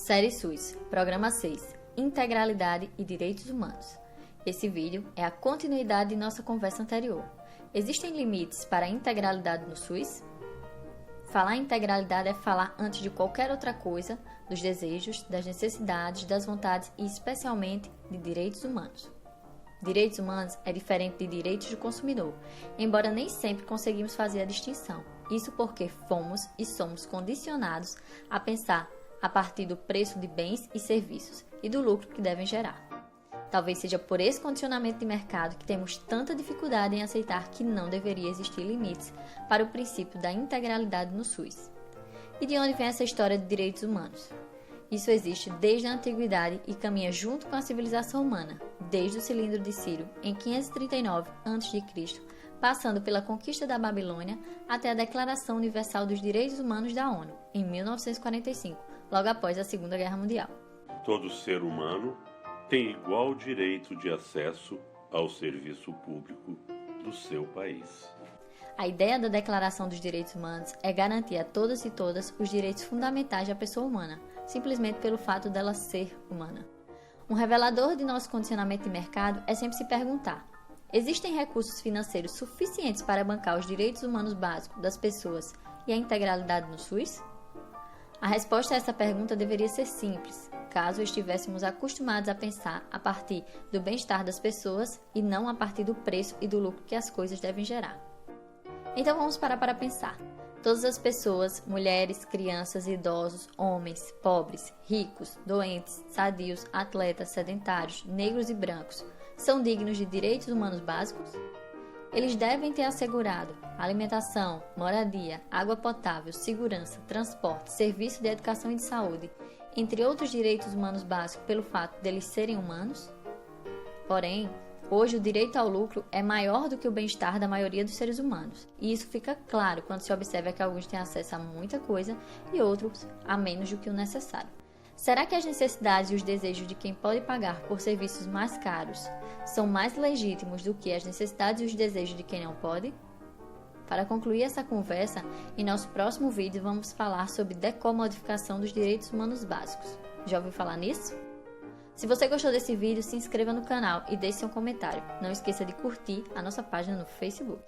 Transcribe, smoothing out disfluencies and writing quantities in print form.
Série SUS, Programa 6, Integralidade e Direitos Humanos. Esse vídeo é a continuidade de nossa conversa anterior. Existem limites para a integralidade no SUS? Falar em integralidade é falar antes de qualquer outra coisa dos desejos, das necessidades, das vontades e especialmente de direitos humanos. Direitos humanos é diferente de direitos do consumidor, embora nem sempre conseguimos fazer a distinção. Isso porque fomos e somos condicionados a pensar a partir do preço de bens e serviços e do lucro que devem gerar. Talvez seja por esse condicionamento de mercado que temos tanta dificuldade em aceitar que não deveria existir limites para o princípio da integralidade no SUS. E de onde vem essa história de direitos humanos? Isso existe desde a antiguidade e caminha junto com a civilização humana, desde o cilindro de Ciro, em 539 a.C., passando pela conquista da Babilônia até a Declaração Universal dos Direitos Humanos da ONU, em 1945, logo após a Segunda Guerra Mundial. Todo ser humano tem igual direito de acesso ao serviço público do seu país. A ideia da Declaração dos Direitos Humanos é garantir a todas e todas os direitos fundamentais da pessoa humana, simplesmente pelo fato dela ser humana. Um revelador de nosso condicionamento de mercado é sempre se perguntar: existem recursos financeiros suficientes para bancar os direitos humanos básicos das pessoas e a integralidade no SUS? A resposta a essa pergunta deveria ser simples, caso estivéssemos acostumados a pensar a partir do bem-estar das pessoas e não a partir do preço e do lucro que as coisas devem gerar. Então vamos parar para pensar. Todas as pessoas, mulheres, crianças, idosos, homens, pobres, ricos, doentes, sadios, atletas, sedentários, negros e brancos, são dignos de direitos humanos básicos? Eles devem ter assegurado alimentação, moradia, água potável, segurança, transporte, serviço de educação e de saúde, entre outros direitos humanos básicos pelo fato deles serem humanos? Porém, hoje o direito ao lucro é maior do que o bem-estar da maioria dos seres humanos, e isso fica claro quando se observa que alguns têm acesso a muita coisa e outros a menos do que o necessário. Será que as necessidades e os desejos de quem pode pagar por serviços mais caros são mais legítimos do que as necessidades e os desejos de quem não pode? Para concluir essa conversa, em nosso próximo vídeo vamos falar sobre decomodificação dos direitos humanos básicos. Já ouviu falar nisso? Se você gostou desse vídeo, se inscreva no canal e deixe seu comentário. Não esqueça de curtir a nossa página no Facebook.